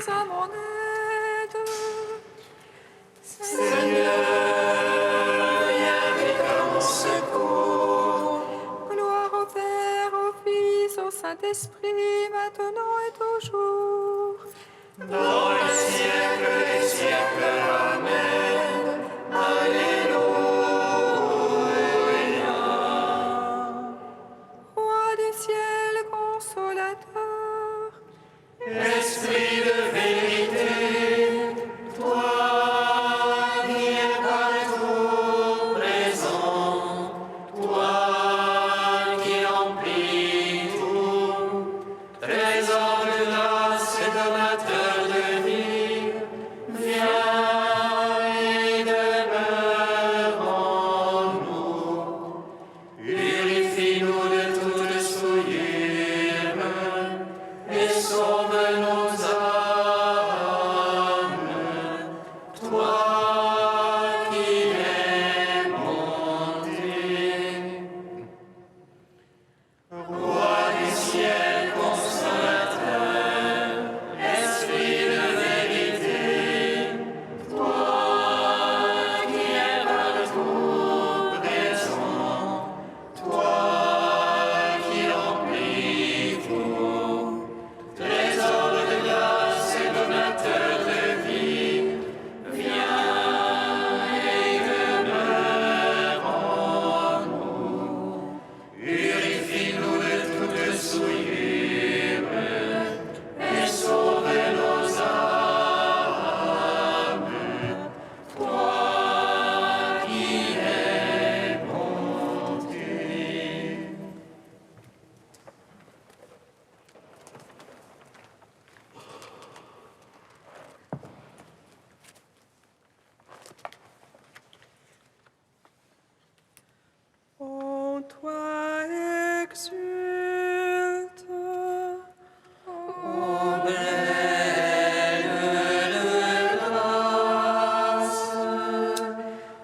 à mon aide. Seigneur, viens vite à mon secours. Gloire au Père, au Fils, au Saint-Esprit, maintenant et toujours. Dans le siècle des siècles, Amen. Alléluia. Roi du ciel, consolateur, Esprit de vérité, toi qui es partout présent, toi qui remplis tout, trésor de grâce et donateur de vie, viens et demeure en nous. Purifie-nous de toute souillure et sauve nos âmes. Toi qui es monté, Roi du ciel, consolateur, Esprit de vérité, toi qui es partout présent, toi qui remplis tout, trésor de grâce et donateur de vie, viens et demeure en nous. Purifie-nous de toute souillure et sauve nos âmes. Toi qui es bonté. en toi exulte. Ô pleine de grâce,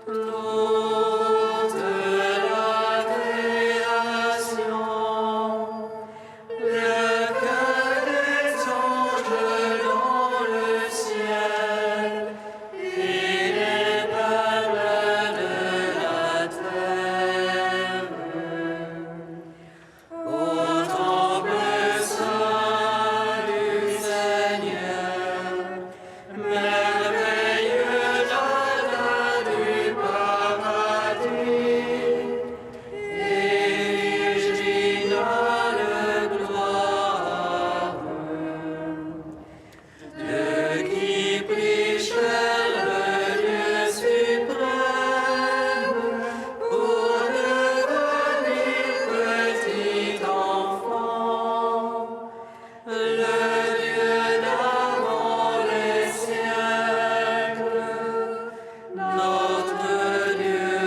toute la création, le cœur des anges dans le ciel et les peuples de la terre. Au temple saint du Seigneur, merveilleux jardin du paradis, et virginale gloire, de qui prie cher le Dieu suprême pour devenir petit enfant, le Dieu d'avant les siècles, notre Dieu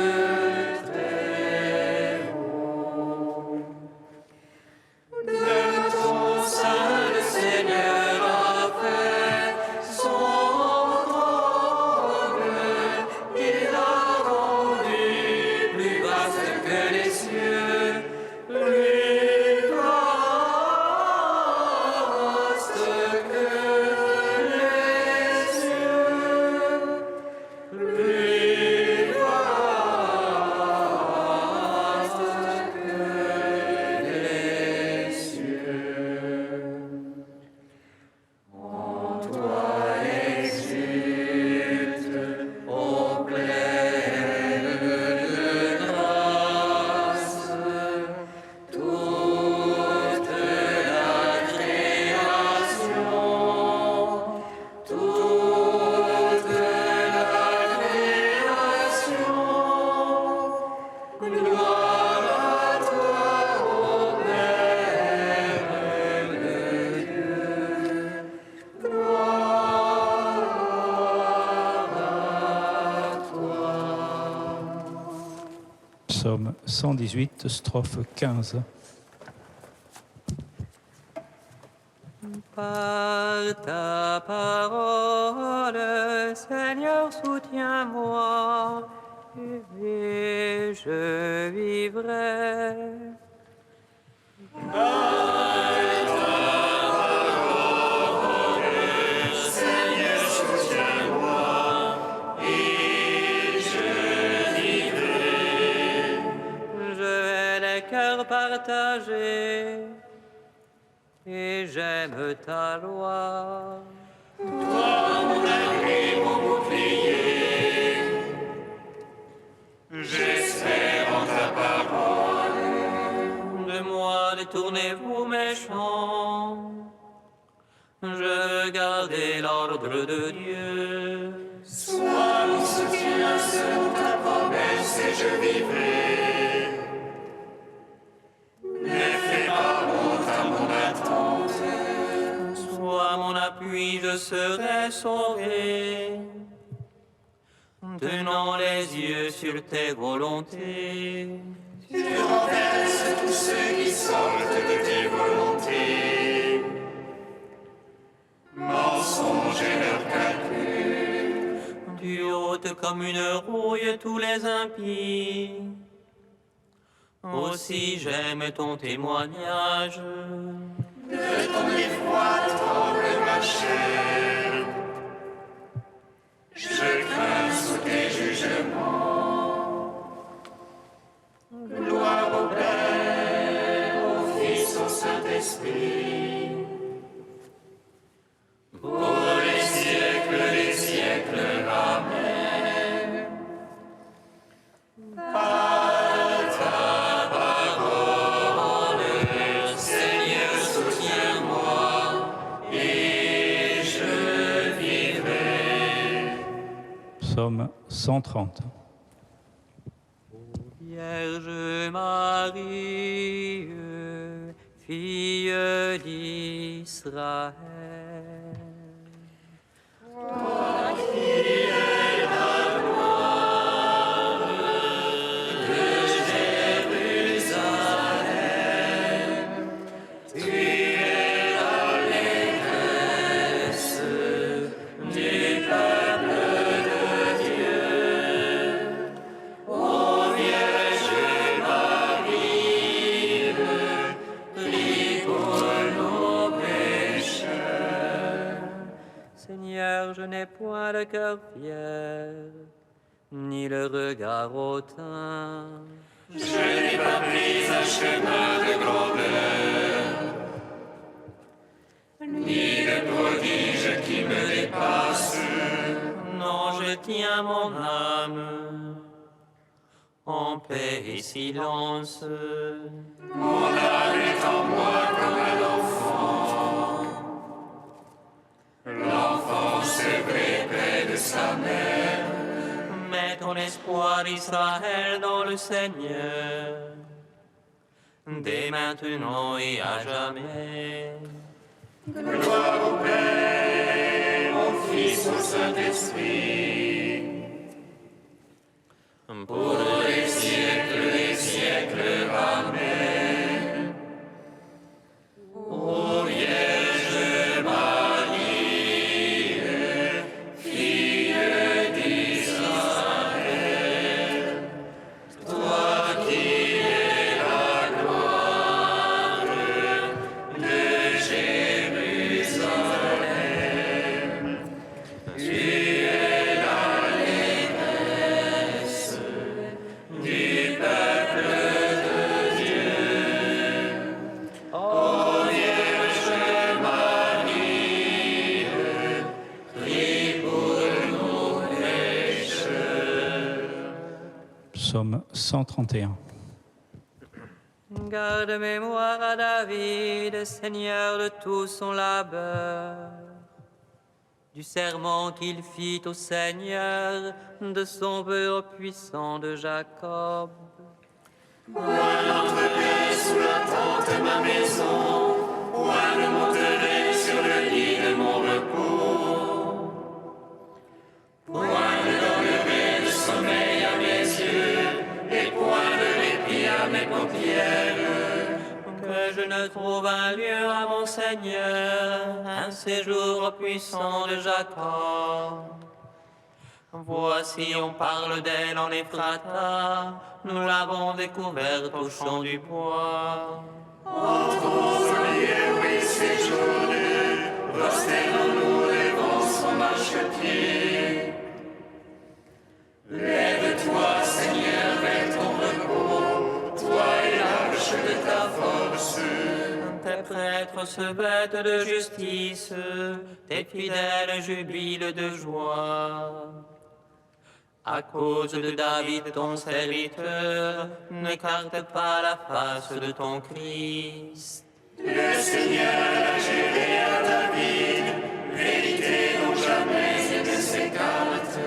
très haut. De ton sein le Seigneur a fait son trône, il l'a rendu plus vaste que les cieux, plus vaste que les cieux, plus vaste que les cieux. En toi exulte, ô pleine de grâce, toute la création, toute la création. Gloire à toi, ô Père de Dieu. Gloire à toi. Psaume 118, strophe 15. Par ta parole, Seigneur, soutiens-moi, et je vivrai. partagé, et j'aime ta loi. Toi, mon abri, mon bouclier, j'espère en ta parole. De moi détournez-vous méchants, je veux garder l'ordre de Dieu. Sois mon soutien selon ta promesse et je vivrai. Ne fais pas honte à mon attente. Sois mon appui, je serai sauvé, tenant les yeux sur tes volontés. Tu renverses tous ceux qui sortent de tes volontés. Mensonge et leur calcul. Tu ôtes comme une rouille tous les impies. Aussi j'aime ton témoignage. De ton effroi tremble ma chair. Je crains sous tes jugements. Gloire au Père, au Fils, au Saint-Esprit. Pour les siècles des siècles. Amen. Par ta parole, Seigneur, soutiens-moi et je vivrai. Psaume 130. Vierge Marie, fille d'Israël. Seigneur, je n'ai point le cœur fier, ni le regard hautain. Je n'ai pas pris un chemin de grandeur, ni de prodige qui me dépasse. Non, je tiens mon âme en paix et silence. Mon âme est en moi comme un enfant. L'enfant sevré près de sa mère. Mets ton espoir, Israël, dans le Seigneur, dès maintenant et à jamais. Gloire au Père, au Fils, au Saint-Esprit. Pour les siècles des siècles. Amen. Ô Vierge Marie, fille d'Israël, toi qui es la gloire de Jérusalem, tu es la maîtresse du peuple de Dieu. Ô Vierge Marie, prie pour nous pécheurs. Psaume 131. Garde mémoire à David, Seigneur de tout son labeur, du serment qu'il fit au Seigneur, de son vœu puissant de Jacob. Point n'entrerai sous la tente de ma maison, point ne monterai sur le lit de mon repos. Point ne donnerai de sommeil à mes yeux, et point de répit à mes paupières. Que je ne trouve un lieu à mon Seigneur, un séjour puissant de Jacob. Voici, on parle d'elle en Ephrata, nous l'avons découverte au champ du bois. Entrons au lieu où il séjourne, prosternons-nous devant son marchepied. Lève-toi, Seigneur, vers ton repos, toi et l'arche de ta prêtres se vêtent de justice, tes fidèles jubilent de joie. À cause de David, ton serviteur, n'écarte pas la face de ton Christ. Le Seigneur a juré à David, vérité dont jamais il ne s'écarte.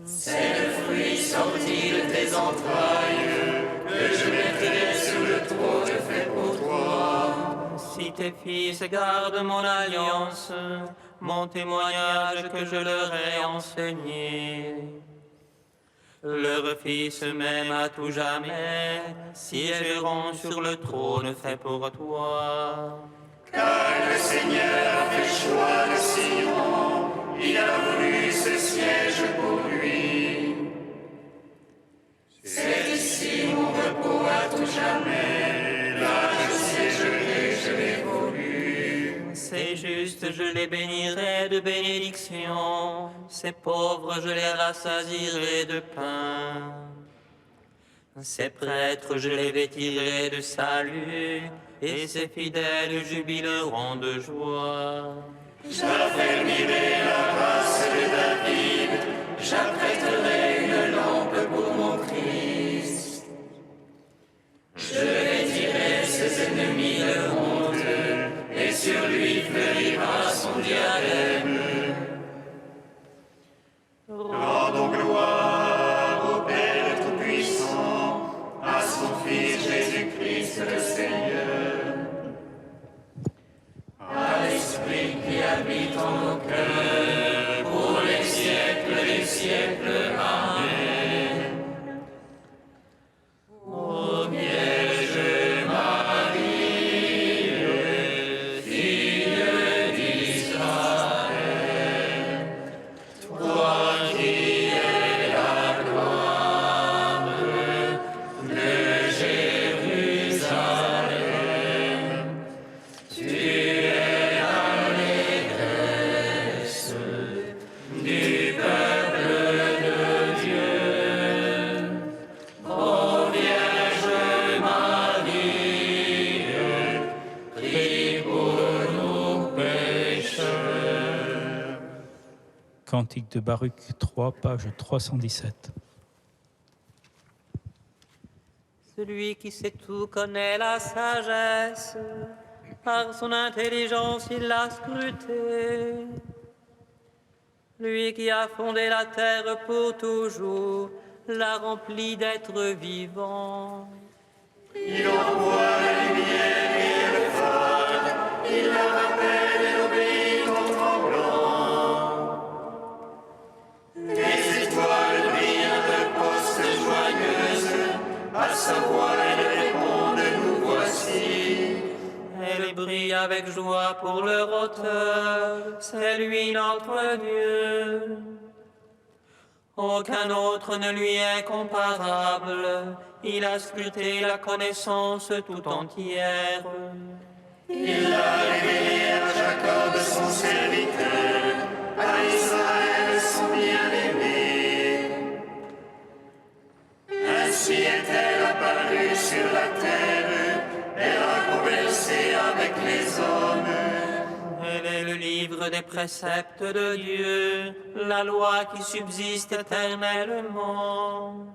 C'est le fruit sorti de tes entrailles que je mettrai sur le trône fait pour toi. Si tes fils gardent mon alliance, mon témoignage que je leur ai enseigné, leurs fils même à tout jamais siégeront sur le trône fait pour toi. Car le Seigneur a fait choix de Sion, il a voulu ce siège pour lui. C'est ici mon repos à tout jamais, là je siégerai, je l'ai voulu. Ces justes, je les bénirai de bénédictions, ces pauvres, je les rassasierai de pain. Ces prêtres, je les vêtirai de salut, et ces fidèles jubileront de joie. J'affermirai la race de David, j'apprêterai une lampe pour mon Christ. Je vêtirai ses ennemis de honte, et sur lui fleurira son diadème. Rendons gloire au Père Tout-Puissant, à son Fils Jésus-Christ le Seigneur, à l'Esprit qui habite en nos cœurs, pour les siècles des siècles. Amen. Ô Vierge Marie, fille d'Israël, toi qui es la gloire de Jérusalem, tu es l'allégresse du peuple de Dieu. Ô Vierge Marie, prie pour nous pécheurs. Cantique de Baruch 3, page 317. Celui qui sait tout connaît la sagesse, par son intelligence il l'a scrutée. Lui qui a fondé la terre pour toujours, l'a remplie d'êtres vivants. Il envoie la lumière et elle phare, il la rappelle et l'obéit en tremblant. Les étoiles brillent de postes joyeuses, à sa voix elles répondent, nous voici. Elle brille avec joie pour leur auteur, c'est lui notre Dieu. Aucun autre ne lui est comparable, il a scruté la connaissance tout entière. Il l'a révélé à Jacob son serviteur, à Israël son bien-aimé. Ainsi est-elle apparue sur la terre, elle a conversé avec les hommes. Elle est le livre des préceptes de Dieu, la loi qui subsiste éternellement.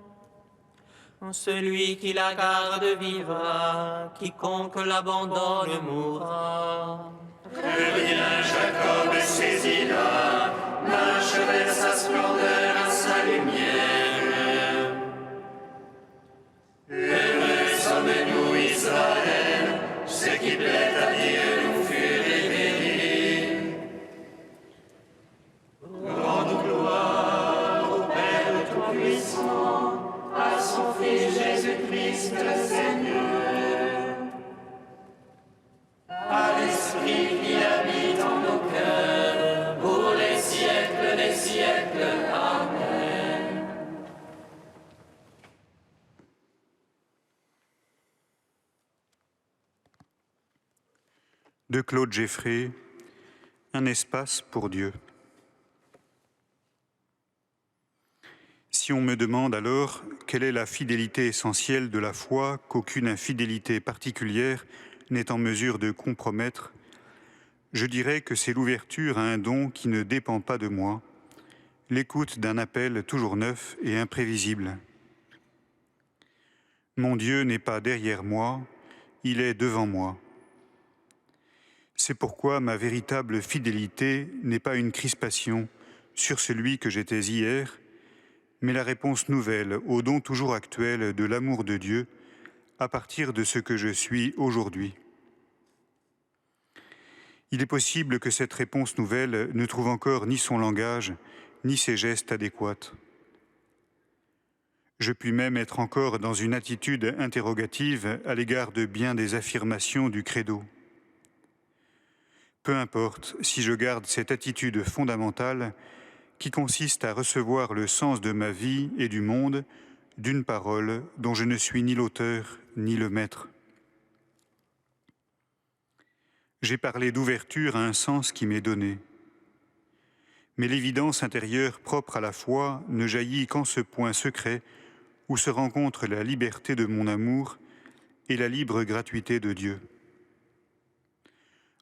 Celui qui la garde vivra, quiconque l'abandonne mourra. Revient Jacob saisit-la, marche vers sa splendeur, à sa lumière. Heureux sommes-nous, Israël, ce qui plaît à Dieu nous fut révélé. Rendons gloire au Père Tout-Puissant, à son Fils Jésus-Christ le Seigneur, à l'Esprit qui habite en nos cœurs, pour les siècles des siècles. Amen. De Claude Geffrey, un espace pour Dieu. Si on me demande alors quelle est la fidélité essentielle de la foi qu'aucune infidélité particulière n'est en mesure de compromettre, je dirais que c'est l'ouverture à un don qui ne dépend pas de moi, l'écoute d'un appel toujours neuf et imprévisible. Mon Dieu n'est pas derrière moi, il est devant moi. C'est pourquoi ma véritable fidélité n'est pas une crispation sur celui que j'étais hier, mais la réponse nouvelle au don toujours actuel de l'amour de Dieu à partir de ce que je suis aujourd'hui. Il est possible que cette réponse nouvelle ne trouve encore ni son langage, ni ses gestes adéquats. Je puis même être encore dans une attitude interrogative à l'égard de bien des affirmations du credo. Peu importe si je garde cette attitude fondamentale qui consiste à recevoir le sens de ma vie et du monde d'une parole dont je ne suis ni l'auteur ni le maître. J'ai parlé d'ouverture à un sens qui m'est donné. Mais l'évidence intérieure propre à la foi ne jaillit qu'en ce point secret où se rencontre la liberté de mon amour et la libre gratuité de Dieu.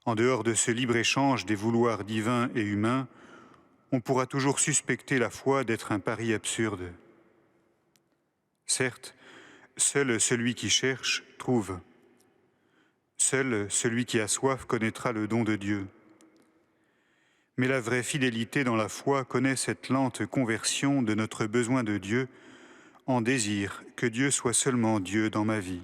En dehors de ce libre-échange des vouloirs divins et humains, on pourra toujours suspecter la foi d'être un pari absurde. Certes, seul celui qui cherche trouve. Seul celui qui a soif connaîtra le don de Dieu. Mais la vraie fidélité dans la foi connaît cette lente conversion de notre besoin de Dieu en désir que Dieu soit seulement Dieu dans ma vie.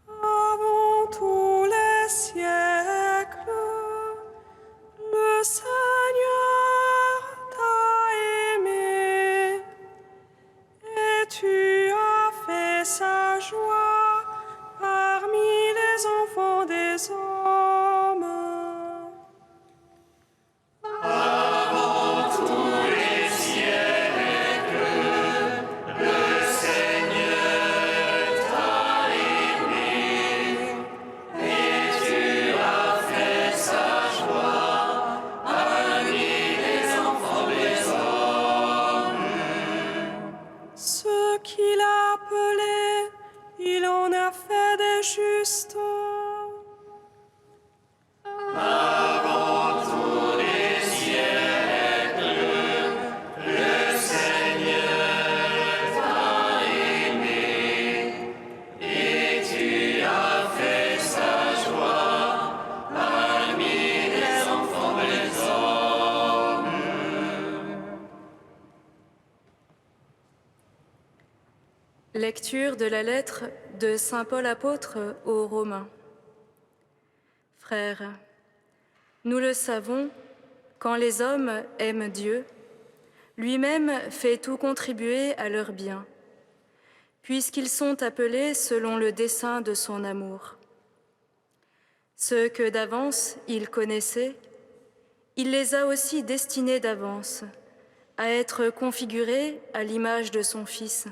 Avant tous les siècles, le Seigneur t'a aimé et tu as fait sa joie parmi les enfants des hommes. Avant tous les siècles, le Seigneur t'a aimé et tu as fait sa joie parmi les enfants des hommes. Ceux qu'il a appelés, il en a fait des justes. Avant tous les siècles, le Seigneur t'a aimé et tu as fait sa joie parmi les enfants des hommes. Lecture de la lettre de Saint Paul apôtre aux Romains. Frères, nous le savons, quand les hommes aiment Dieu, lui-même fait tout contribuer à leur bien, puisqu'ils sont appelés selon le dessein de son amour. Ceux que d'avance il connaissait, il les a aussi destinés d'avance à être configurés à l'image de son Fils,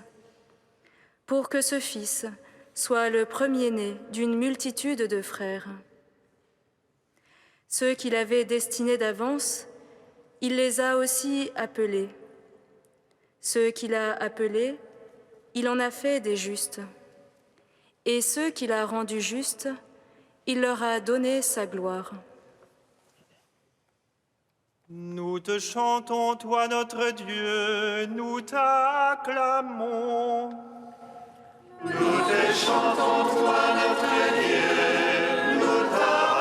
pour que ce Fils soit le premier-né d'une multitude de frères. Ceux qu'il avait destinés d'avance, il les a aussi appelés. Ceux qu'il a appelés, il en a fait des justes. Et ceux qu'il a rendus justes, il leur a donné sa gloire. Nous te chantons, toi notre Dieu, nous t'acclamons. Nous te chantons, toi notre Dieu, nous t'acclamons.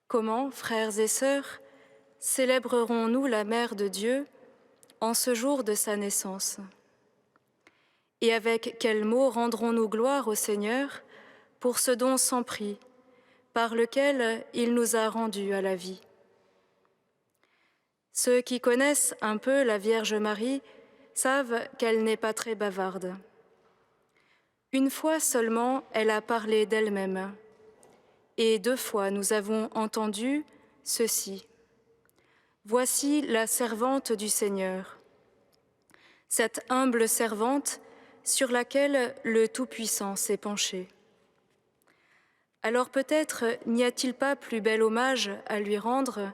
Comment, frères et sœurs, célébrerons-nous la Mère de Dieu en ce jour de sa naissance? Et avec quels mots rendrons-nous gloire au Seigneur pour ce don sans prix, par lequel il nous a rendus à la vie? Ceux qui connaissent un peu la Vierge Marie savent qu'elle n'est pas très bavarde. Une fois seulement, elle a parlé d'elle-même, et 2 fois nous avons entendu ceci. Voici la servante du Seigneur. Cette humble servante sur laquelle le Tout-Puissant s'est penché. Alors peut-être n'y a-t-il pas plus bel hommage à lui rendre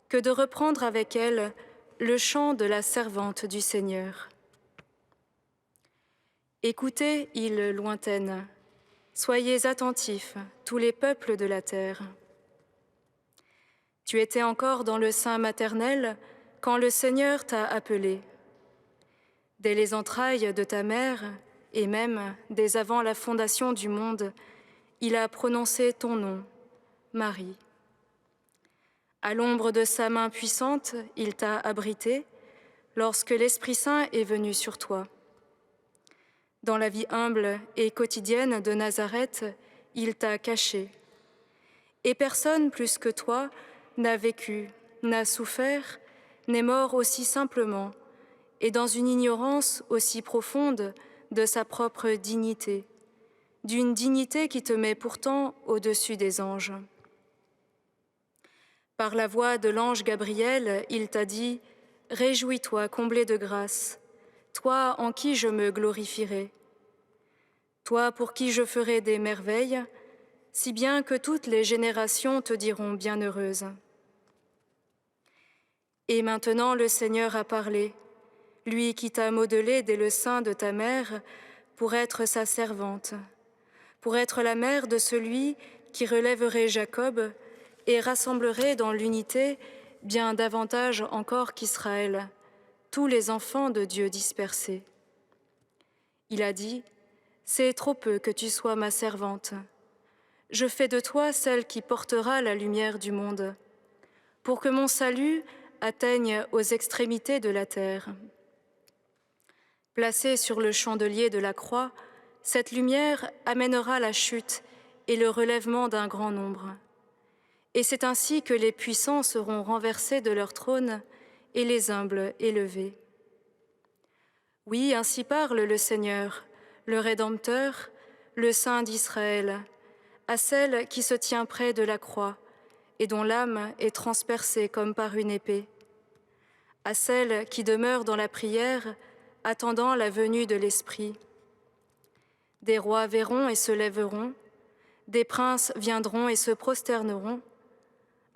que de reprendre avec elle le chant de la servante du Seigneur. Écoutez, îles lointaines, soyez attentifs, tous les peuples de la terre. Tu étais encore dans le sein maternel quand le Seigneur t'a appelé. Dès les entrailles de ta mère, et même dès avant la fondation du monde, il a prononcé ton nom, Marie. À l'ombre de sa main puissante, il t'a abrité lorsque l'Esprit Saint est venu sur toi. Dans la vie humble et quotidienne de Nazareth, il t'a caché. Et personne plus que toi n'a vécu, n'a souffert, n'est mort aussi simplement et dans une ignorance aussi profonde de sa propre dignité, d'une dignité qui te met pourtant au-dessus des anges. Par la voix de l'ange Gabriel, il t'a dit « Réjouis-toi, comblé de grâce, toi en qui je me glorifierai, toi pour qui je ferai des merveilles, si bien que toutes les générations te diront bienheureuse. » Et maintenant le Seigneur a parlé, lui qui t'a modelé dès le sein de ta mère pour être sa servante, pour être la mère de celui qui relèverait Jacob et rassemblerait dans l'unité bien davantage encore qu'Israël, tous les enfants de Dieu dispersés. Il a dit, « C'est trop peu que tu sois ma servante. Je fais de toi celle qui portera la lumière du monde, pour que mon salut atteigne aux extrémités de la terre. » Placée sur le chandelier de la croix, cette lumière amènera la chute et le relèvement d'un grand nombre. Et c'est ainsi que les puissants seront renversés de leur trône et les humbles élevés. Oui, ainsi parle le Seigneur, le Rédempteur, le Saint d'Israël, à celle qui se tient près de la croix et dont l'âme est transpercée comme par une épée, à celle qui demeure dans la prière, attendant la venue de l'Esprit. Des rois verront et se lèveront, des princes viendront et se prosterneront,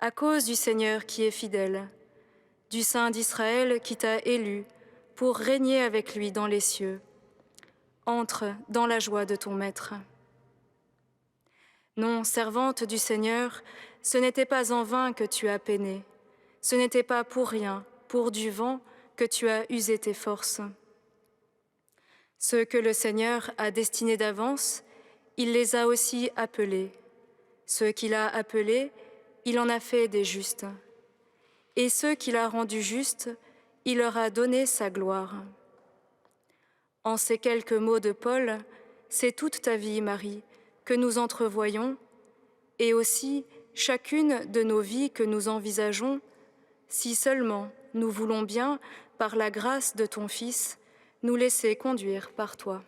à cause du Seigneur qui est fidèle, du Saint d'Israël qui t'a élu pour régner avec lui dans les cieux. Entre dans la joie de ton Maître. Non, servante du Seigneur, ce n'était pas en vain que tu as peiné, ce n'était pas pour rien, pour du vent, que tu as usé tes forces. Ceux que le Seigneur a destinés d'avance, il les a aussi appelés. Ceux qu'il a appelés, il en a fait des justes. Et ceux qu'il a rendus justes, il leur a donné sa gloire. En ces quelques mots de Paul, c'est toute ta vie, Marie, que nous entrevoyons, et aussi chacune de nos vies que nous envisageons, si seulement nous voulons bien, par la grâce de ton Fils, nous laisser conduire par toi.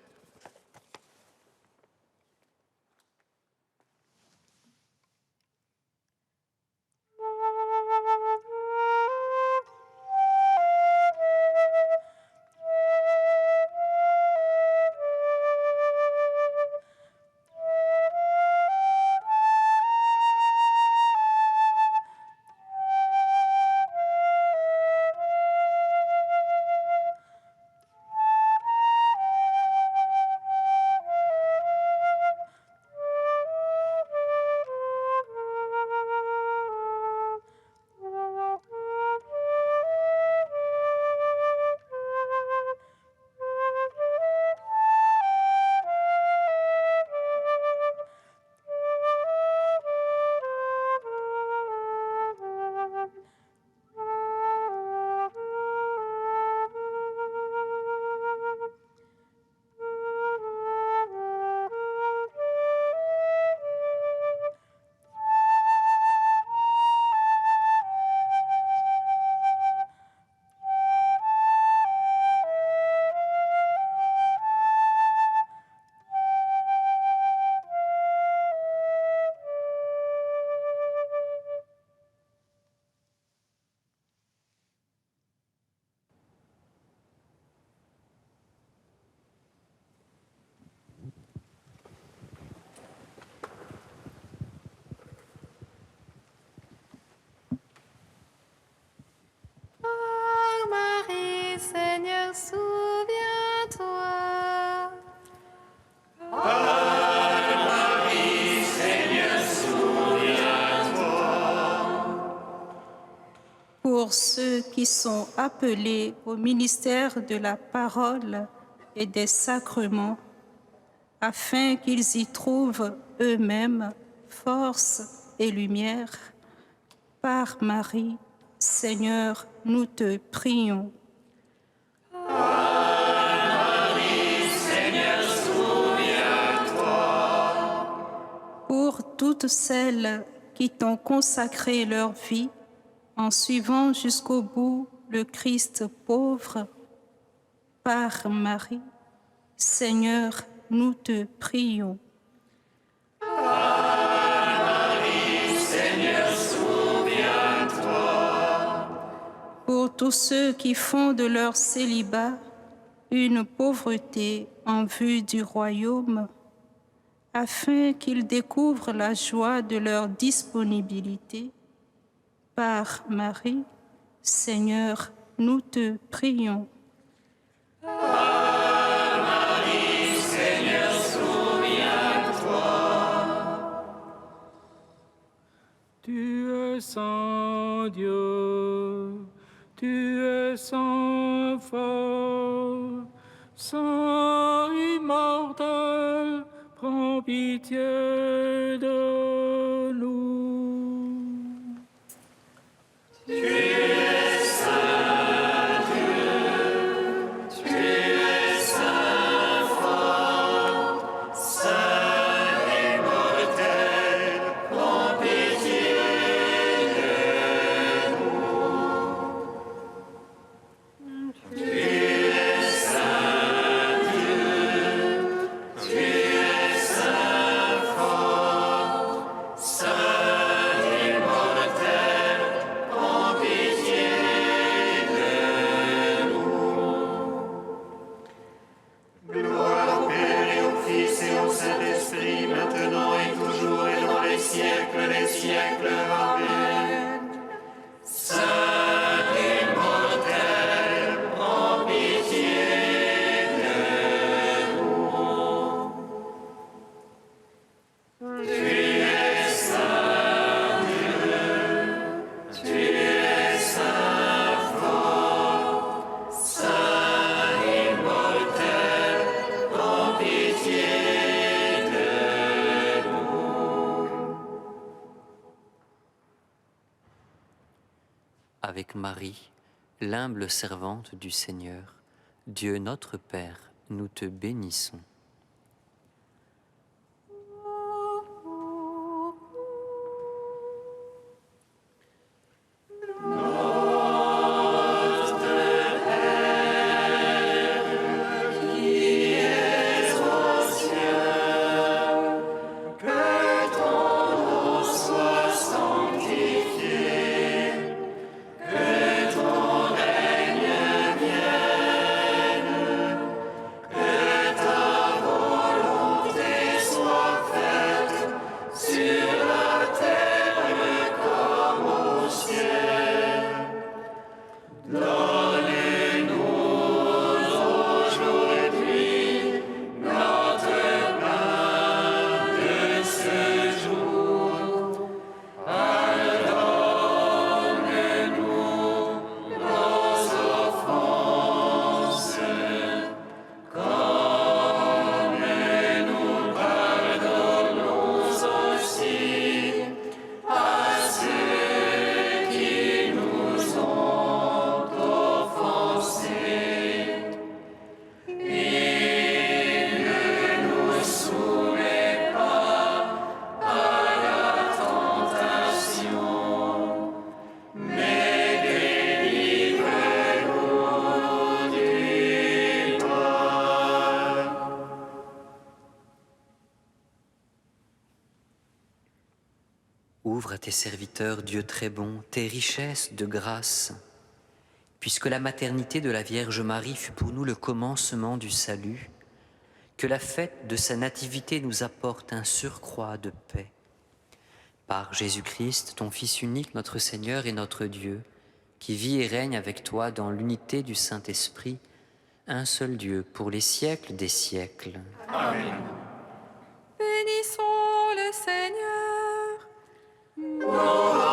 pour ceux qui sont appelés au ministère de la parole et des sacrements, afin qu'ils y trouvent eux-mêmes force et lumière. Par Marie, Seigneur, nous te prions. Pour toutes celles qui t'ont consacré leur vie en suivant jusqu'au bout le Christ pauvre, par Marie, Seigneur, nous te prions. Pour tous ceux qui font de leur célibat une pauvreté en vue du royaume, afin qu'ils découvrent la joie de leur disponibilité, par Marie, Seigneur, nous te prions. Marie, Seigneur, souviens-toi. Tu es saint Dieu, tu es saint fort, saint immortel, prends pitié de nous. Tu es saint Dieu, tu es saint fort, saint immortel, prends pitié de nous. Tu es saint Dieu, tu es saint fort, saint immortel, prends pitié de nous. Gloire au Père et au Fils et au Saint-Esprit, maintenant et toujours et dans les siècles des siècles. Amen. Saint immortel, prends pitié de nous. Tu es saint Dieu, tu es saint fort, saint immortel, prends pitié de nous. Avec Marie, l'humble servante du Seigneur, Dieu notre Père, nous te bénissons. Ouvre à tes serviteurs, Dieu très bon, tes richesses de grâce, puisque la maternité de la Vierge Marie fut pour nous le commencement du salut, que la fête de sa nativité nous apporte un surcroît de paix. Par Jésus-Christ, ton Fils unique, notre Seigneur et notre Dieu, qui vit et règne avec toi dans l'unité du Saint-Esprit, un seul Dieu, pour les siècles des siècles. Amen. Bénissons le Seigneur. Gloire